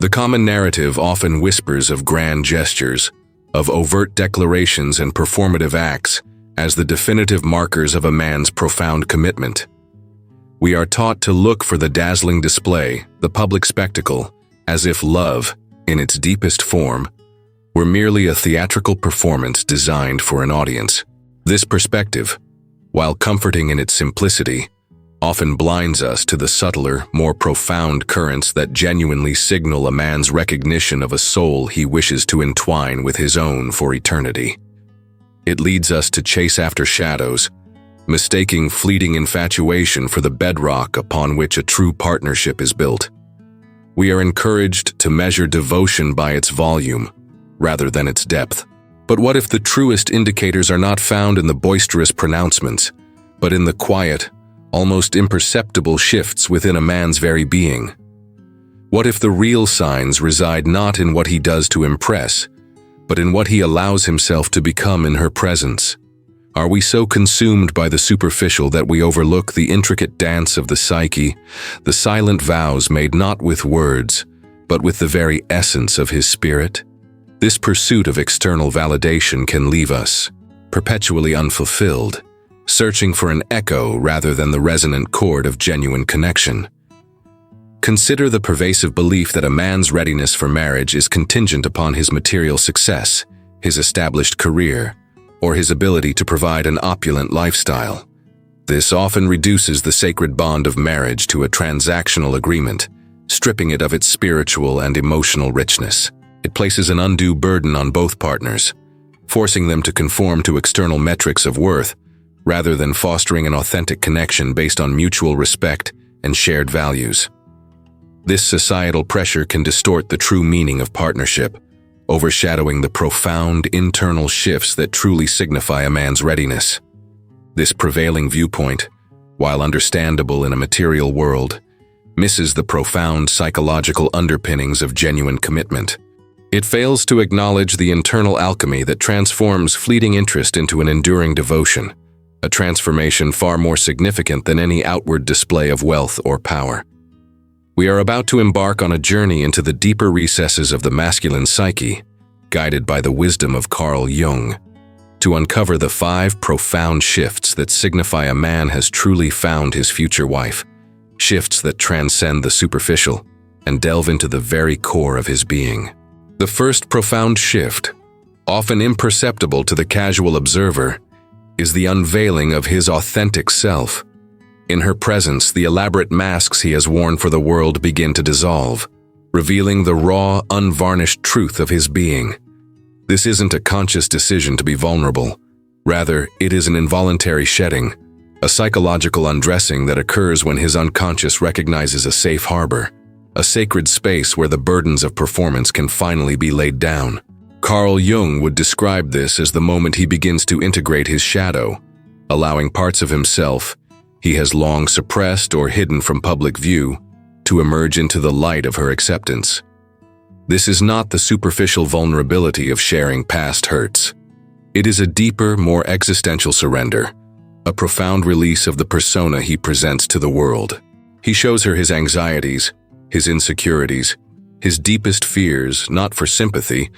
The common narrative often whispers of grand gestures, of overt declarations and performative acts as the definitive markers of a man's profound commitment. We are taught to look for the dazzling display, the public spectacle, as if love, in its deepest form, were merely a theatrical performance designed for an audience. This perspective, while comforting in its simplicity, often blinds us to the subtler, more profound currents that genuinely signal a man's recognition of a soul he wishes to entwine with his own for eternity. It leads us to chase after shadows, mistaking fleeting infatuation for the bedrock upon which a true partnership is built. We are encouraged to measure devotion by its volume, rather than its depth. But what if the truest indicators are not found in the boisterous pronouncements, but in the quiet, almost imperceptible shifts within a man's very being? What if the real signs reside not in what he does to impress, but in what he allows himself to become in her presence? Are we so consumed by the superficial that we overlook the intricate dance of the psyche, the silent vows made not with words, but with the very essence of his spirit? This pursuit of external validation can leave us, perpetually unfulfilled, searching for an echo rather than the resonant chord of genuine connection. Consider the pervasive belief that a man's readiness for marriage is contingent upon his material success, his established career, or his ability to provide an opulent lifestyle. This often reduces the sacred bond of marriage to a transactional agreement, stripping it of its spiritual and emotional richness. It places an undue burden on both partners, forcing them to conform to external metrics of worth, rather than fostering an authentic connection based on mutual respect and shared values. This societal pressure can distort the true meaning of partnership, overshadowing the profound internal shifts that truly signify a man's readiness. This prevailing viewpoint, while understandable in a material world, misses the profound psychological underpinnings of genuine commitment. It fails to acknowledge the internal alchemy that transforms fleeting interest into an enduring devotion, a transformation far more significant than any outward display of wealth or power. We are about to embark on a journey into the deeper recesses of the masculine psyche, guided by the wisdom of Carl Jung, to uncover the 5 profound shifts that signify a man has truly found his future wife, shifts that transcend the superficial and delve into the very core of his being. The first profound shift, often imperceptible to the casual observer, is the unveiling of his authentic self. In her presence, the elaborate masks he has worn for the world begin to dissolve, revealing the raw, unvarnished truth of his being. This isn't a conscious decision to be vulnerable. Rather, it is an involuntary shedding, a psychological undressing that occurs when his unconscious recognizes a safe harbor, a sacred space where the burdens of performance can finally be laid down. Carl Jung would describe this as the moment he begins to integrate his shadow, allowing parts of himself he has long suppressed or hidden from public view to emerge into the light of her acceptance. This is not the superficial vulnerability of sharing past hurts. It is a deeper, more existential surrender, a profound release of the persona he presents to the world. He shows her his anxieties, his insecurities, his deepest fears, not for sympathy,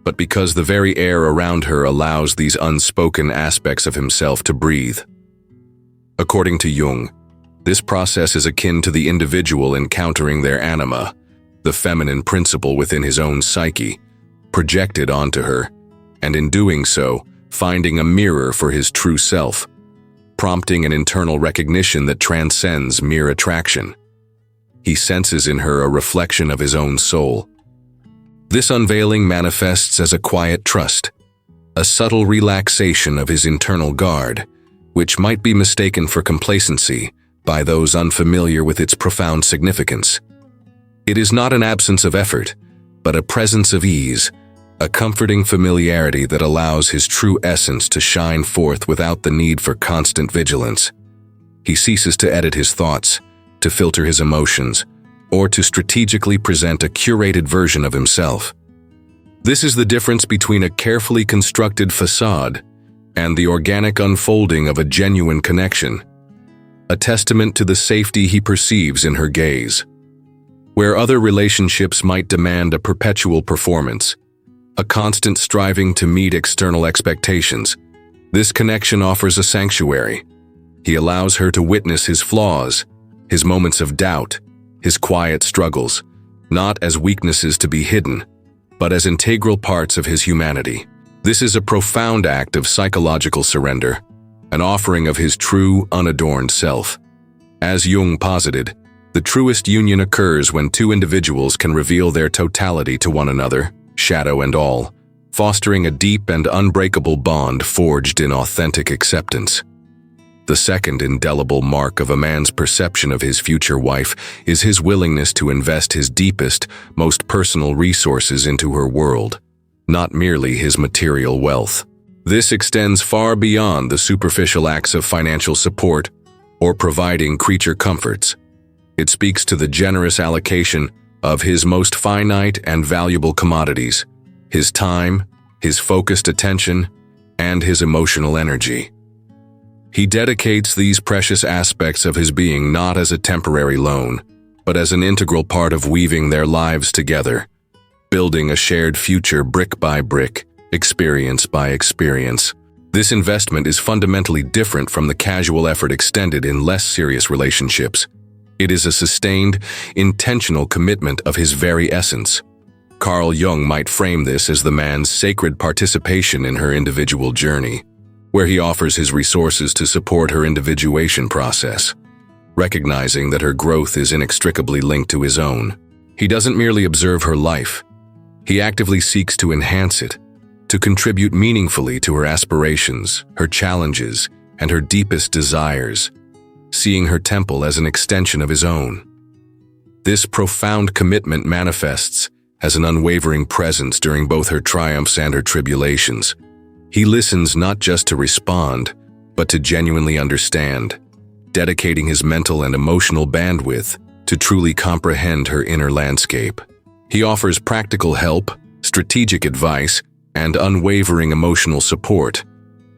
but because the very air around her allows these unspoken aspects of himself to breathe. According to Jung, this process is akin to the individual encountering their anima, the feminine principle within his own psyche, projected onto her, and in doing so, finding a mirror for his true self, prompting an internal recognition that transcends mere attraction. He senses in her a reflection of his own soul. This unveiling manifests as a quiet trust, a subtle relaxation of his internal guard, which might be mistaken for complacency by those unfamiliar with its profound significance. It is not an absence of effort, but a presence of ease, a comforting familiarity that allows his true essence to shine forth without the need for constant vigilance. He ceases to edit his thoughts, to filter his emotions, or to strategically present a curated version of himself. This is the difference between a carefully constructed facade and the organic unfolding of a genuine connection, a testament to the safety he perceives in her gaze. Where other relationships might demand a perpetual performance, a constant striving to meet external expectations, this connection offers a sanctuary. He allows her to witness his flaws, his moments of doubt, his quiet struggles, not as weaknesses to be hidden, but as integral parts of his humanity. This is a profound act of psychological surrender, an offering of his true, unadorned self. As Jung posited, the truest union occurs when two individuals can reveal their totality to one another, shadow and all, fostering a deep and unbreakable bond forged in authentic acceptance. The second indelible mark of a man's perception of his future wife is his willingness to invest his deepest, most personal resources into her world, not merely his material wealth. This extends far beyond the superficial acts of financial support or providing creature comforts. It speaks to the generous allocation of his most finite and valuable commodities, his time, his focused attention, and his emotional energy. He dedicates these precious aspects of his being not as a temporary loan, but as an integral part of weaving their lives together, building a shared future brick by brick, experience by experience. This investment is fundamentally different from the casual effort extended in less serious relationships. It is a sustained, intentional commitment of his very essence. Carl Jung might frame this as the man's sacred participation in her individual journey, where he offers his resources to support her individuation process, recognizing that her growth is inextricably linked to his own. He doesn't merely observe her life. He actively seeks to enhance it, to contribute meaningfully to her aspirations, her challenges, and her deepest desires, seeing her temple as an extension of his own. This profound commitment manifests as an unwavering presence during both her triumphs and her tribulations. He listens not just to respond, but to genuinely understand, dedicating his mental and emotional bandwidth to truly comprehend her inner landscape. He offers practical help, strategic advice, and unwavering emotional support,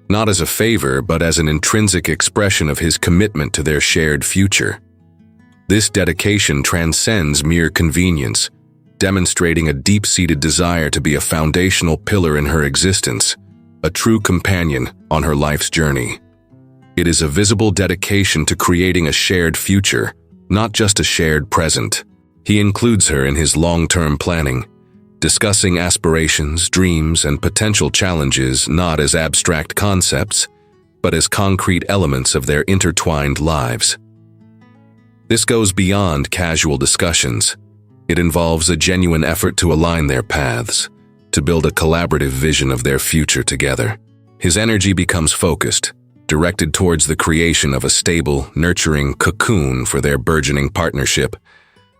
not as a favor but as an intrinsic expression of his commitment to their shared future. This dedication transcends mere convenience, demonstrating a deep-seated desire to be a foundational pillar in her existence, a true companion on her life's journey. It is a visible dedication to creating a shared future, not just a shared present. He includes her in his long-term planning, discussing aspirations, dreams, and potential challenges not as abstract concepts, but as concrete elements of their intertwined lives. This goes beyond casual discussions. It involves a genuine effort to align their paths, to build a collaborative vision of their future together. His energy becomes focused, directed towards the creation of a stable, nurturing cocoon for their burgeoning partnership,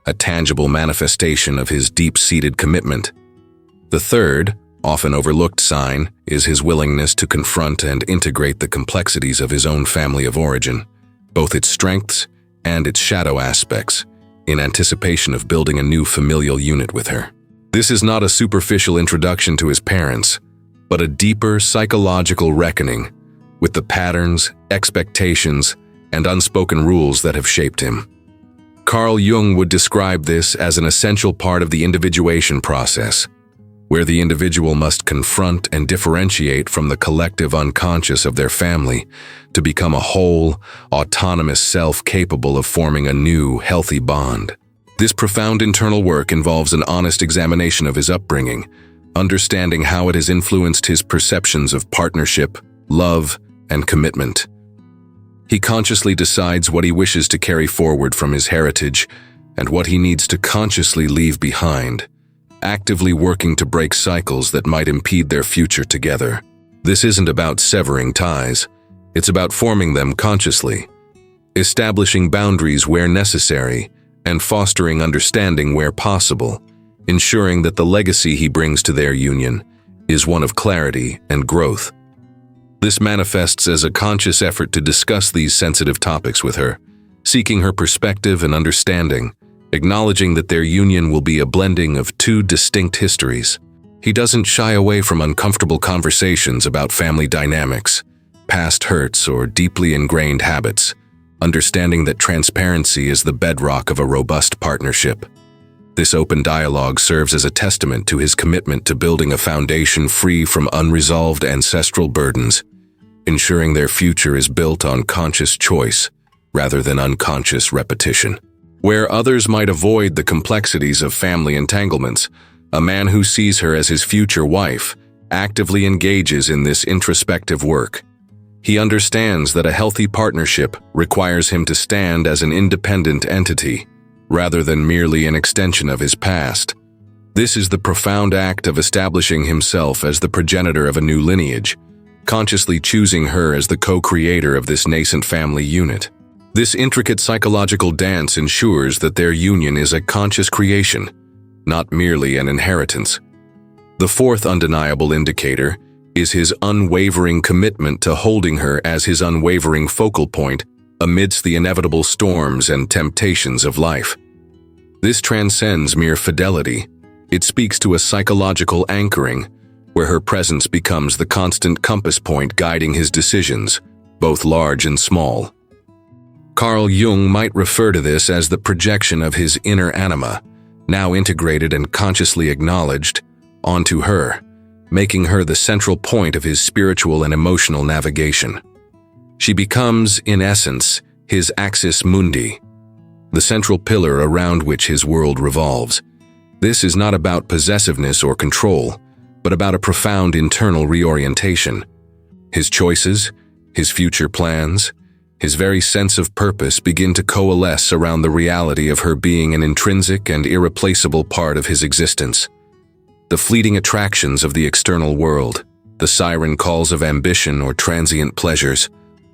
a tangible manifestation of his deep-seated commitment. The third, often overlooked sign is his willingness to confront and integrate the complexities of his own family of origin, both its strengths and its shadow aspects, in anticipation of building a new familial unit with her. This is not a superficial introduction to his parents, but a deeper psychological reckoning with the patterns, expectations, and unspoken rules that have shaped him. Carl Jung would describe this as an essential part of the individuation process, where the individual must confront and differentiate from the collective unconscious of their family to become a whole, autonomous self capable of forming a new, healthy bond. This profound internal work involves an honest examination of his upbringing, understanding how it has influenced his perceptions of partnership, love, and commitment. He consciously decides what he wishes to carry forward from his heritage and what he needs to consciously leave behind, actively working to break cycles that might impede their future together. This isn't about severing ties, it's about forming them consciously, establishing boundaries where necessary, and fostering understanding where possible, ensuring that the legacy he brings to their union is one of clarity and growth. This manifests as a conscious effort to discuss these sensitive topics with her, seeking her perspective and understanding, acknowledging that their union will be a blending of two distinct histories. He doesn't shy away from uncomfortable conversations about family dynamics, past hurts, or deeply ingrained habits, understanding that transparency is the bedrock of a robust partnership. This open dialogue serves as a testament to his commitment to building a foundation free from unresolved ancestral burdens, ensuring their future is built on conscious choice rather than unconscious repetition. Where others might avoid the complexities of family entanglements, a man who sees her as his future wife actively engages in this introspective work. He understands that a healthy partnership requires him to stand as an independent entity, rather than merely an extension of his past. This is the profound act of establishing himself as the progenitor of a new lineage, consciously choosing her as the co-creator of this nascent family unit. This intricate psychological dance ensures that their union is a conscious creation, not merely an inheritance. The fourth undeniable indicator is his unwavering commitment to holding her as his unwavering focal point amidst the inevitable storms and temptations of life. This transcends mere fidelity. It speaks to a psychological anchoring, where her presence becomes the constant compass point guiding his decisions, both large and small. Carl Jung might refer to this as the projection of his inner anima, now integrated and consciously acknowledged, onto her, making her the central point of his spiritual and emotional navigation. She becomes, in essence, his axis mundi, the central pillar around which his world revolves. This is not about possessiveness or control, but about a profound internal reorientation. His choices, his future plans, his very sense of purpose begin to coalesce around the reality of her being an intrinsic and irreplaceable part of his existence. The fleeting attractions of the external world, the siren calls of ambition or transient pleasures,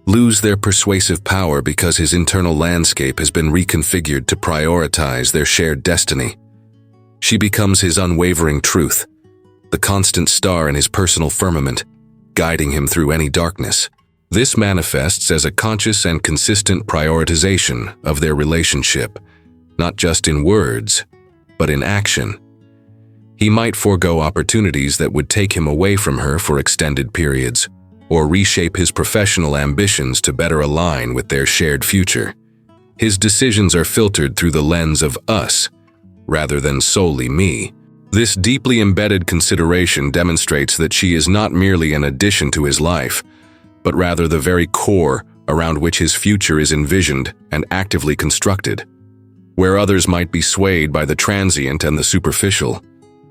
lose their persuasive power because his internal landscape has been reconfigured to prioritize their shared destiny. She becomes his unwavering truth, the constant star in his personal firmament, guiding him through any darkness. This manifests as a conscious and consistent prioritization of their relationship, not just in words, but in action. He might forego opportunities that would take him away from her for extended periods, or reshape his professional ambitions to better align with their shared future. His decisions are filtered through the lens of us, rather than solely me. This deeply embedded consideration demonstrates that she is not merely an addition to his life, but rather the very core around which his future is envisioned and actively constructed. Where others might be swayed by the transient and the superficial,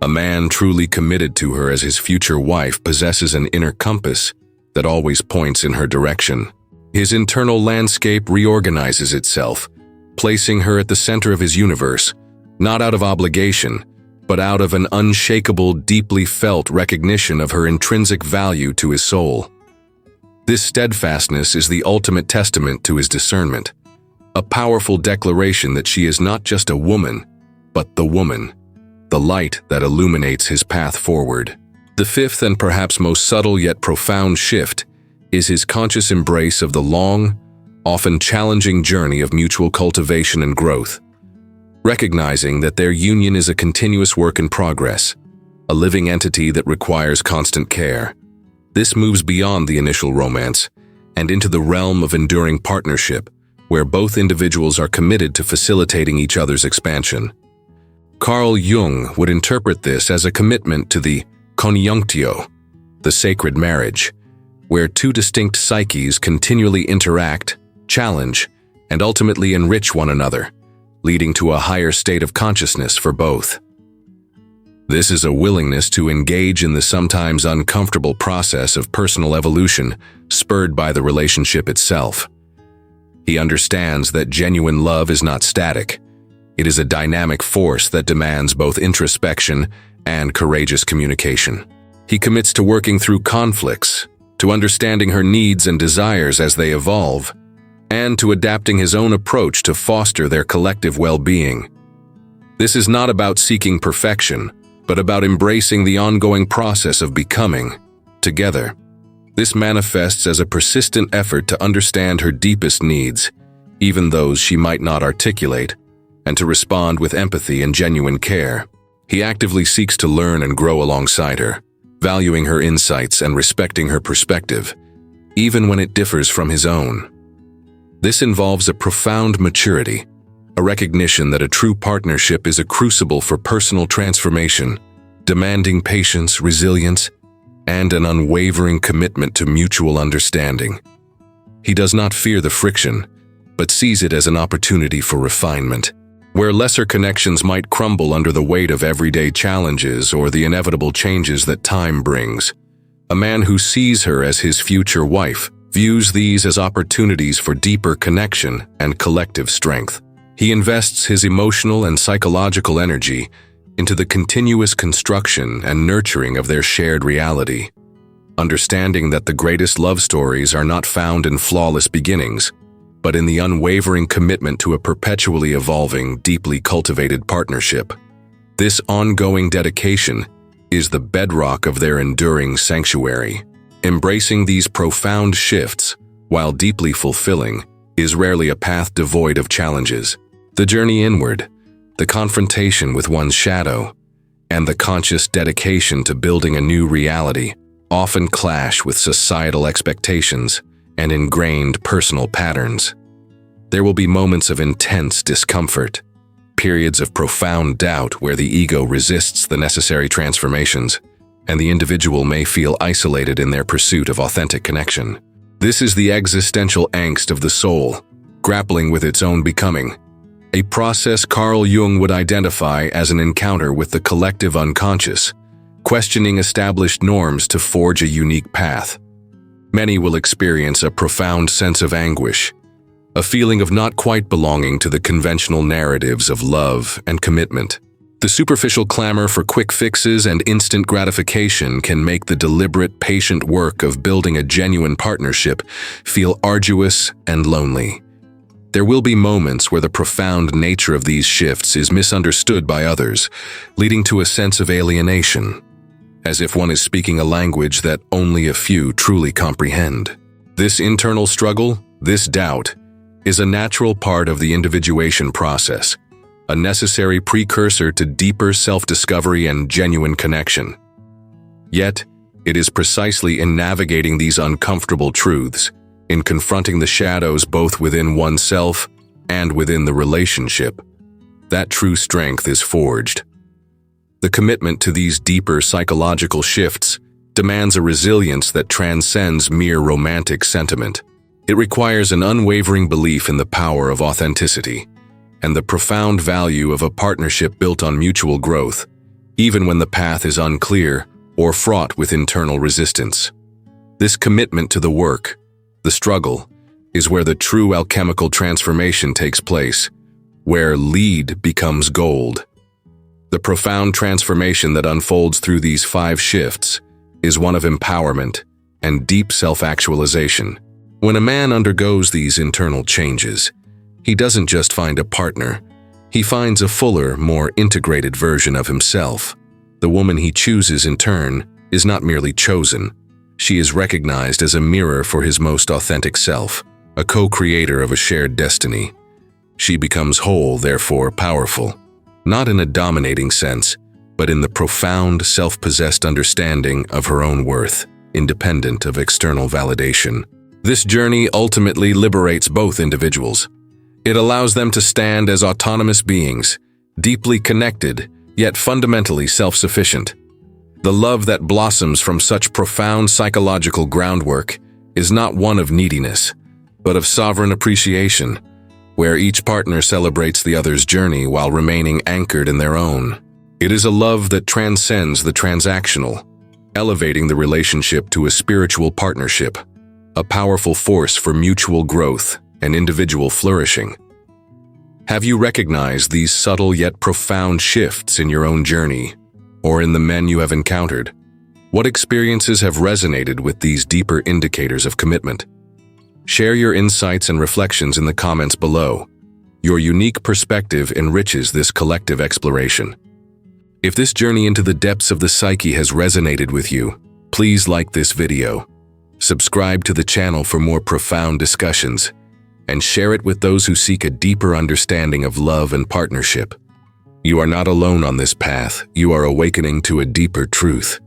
a man truly committed to her as his future wife possesses an inner compass that always points in her direction. His internal landscape reorganizes itself, placing her at the center of his universe, not out of obligation, but out of an unshakable, deeply felt recognition of her intrinsic value to his soul. This steadfastness is the ultimate testament to his discernment, a powerful declaration that she is not just a woman, but the woman, the light that illuminates his path forward. The fifth and perhaps most subtle yet profound shift is his conscious embrace of the long, often challenging journey of mutual cultivation and growth, recognizing that their union is a continuous work in progress, a living entity that requires constant care. This moves beyond the initial romance and into the realm of enduring partnership, where both individuals are committed to facilitating each other's expansion. Carl Jung would interpret this as a commitment to the conjunctio, the sacred marriage, where two distinct psyches continually interact, challenge, and ultimately enrich one another, leading to a higher state of consciousness for both. This is a willingness to engage in the sometimes uncomfortable process of personal evolution spurred by the relationship itself. He understands that genuine love is not static. It is a dynamic force that demands both introspection and courageous communication. He commits to working through conflicts, to understanding her needs and desires as they evolve, and to adapting his own approach to foster their collective well-being. This is not about seeking perfection, but about embracing the ongoing process of becoming, together. This manifests as a persistent effort to understand her deepest needs, even those she might not articulate, and to respond with empathy and genuine care. He actively seeks to learn and grow alongside her, valuing her insights and respecting her perspective, even when it differs from his own. This involves a profound maturity, a recognition that a true partnership is a crucible for personal transformation, demanding patience, resilience, and an unwavering commitment to mutual understanding. He does not fear the friction, but sees it as an opportunity for refinement. Where lesser connections might crumble under the weight of everyday challenges or the inevitable changes that time brings, a man who sees her as his future wife views these as opportunities for deeper connection and collective strength. He invests his emotional and psychological energy into the continuous construction and nurturing of their shared reality, understanding that the greatest love stories are not found in flawless beginnings, but in the unwavering commitment to a perpetually evolving, deeply cultivated partnership. This ongoing dedication is the bedrock of their enduring sanctuary. Embracing these profound shifts, while deeply fulfilling, is rarely a path devoid of challenges. The journey inward, the confrontation with one's shadow, and the conscious dedication to building a new reality often clash with societal expectations and ingrained personal patterns. There will be moments of intense discomfort, periods of profound doubt where the ego resists the necessary transformations, and the individual may feel isolated in their pursuit of authentic connection. This is the existential angst of the soul, grappling with its own becoming, a process Carl Jung would identify as an encounter with the collective unconscious, questioning established norms to forge a unique path. Many will experience a profound sense of anguish, a feeling of not quite belonging to the conventional narratives of love and commitment. The superficial clamor for quick fixes and instant gratification can make the deliberate, patient work of building a genuine partnership feel arduous and lonely. There will be moments where the profound nature of these shifts is misunderstood by others, leading to a sense of alienation, as if one is speaking a language that only a few truly comprehend. This internal struggle, this doubt, is a natural part of the individuation process, a necessary precursor to deeper self-discovery and genuine connection. Yet, it is precisely in navigating these uncomfortable truths, in confronting the shadows both within oneself and within the relationship, that true strength is forged. The commitment to these deeper psychological shifts demands a resilience that transcends mere romantic sentiment. It requires an unwavering belief in the power of authenticity and the profound value of a partnership built on mutual growth, even when the path is unclear or fraught with internal resistance. This commitment to the work, the struggle, is where the true alchemical transformation takes place, where lead becomes gold. The profound transformation that unfolds through these 5 shifts is one of empowerment and deep self-actualization. When a man undergoes these internal changes, he doesn't just find a partner, he finds a fuller, more integrated version of himself. The woman he chooses, in turn, is not merely chosen. She is recognized as a mirror for his most authentic self, a co-creator of a shared destiny. She becomes whole, therefore powerful, not in a dominating sense, but in the profound, self-possessed understanding of her own worth, independent of external validation. This journey ultimately liberates both individuals. It allows them to stand as autonomous beings, deeply connected, yet fundamentally self-sufficient. The love that blossoms from such profound psychological groundwork is not one of neediness, but of sovereign appreciation, where each partner celebrates the other's journey while remaining anchored in their own. It is a love that transcends the transactional, elevating the relationship to a spiritual partnership, a powerful force for mutual growth and individual flourishing. Have you recognized these subtle yet profound shifts in your own journey, or in the men you have encountered? What experiences have resonated with these deeper indicators of commitment? Share your insights and reflections in the comments below. Your unique perspective enriches this collective exploration. If this journey into the depths of the psyche has resonated with you, please like this video, subscribe to the channel for more profound discussions, and share it with those who seek a deeper understanding of love and partnership. You are not alone on this path. You are awakening to a deeper truth.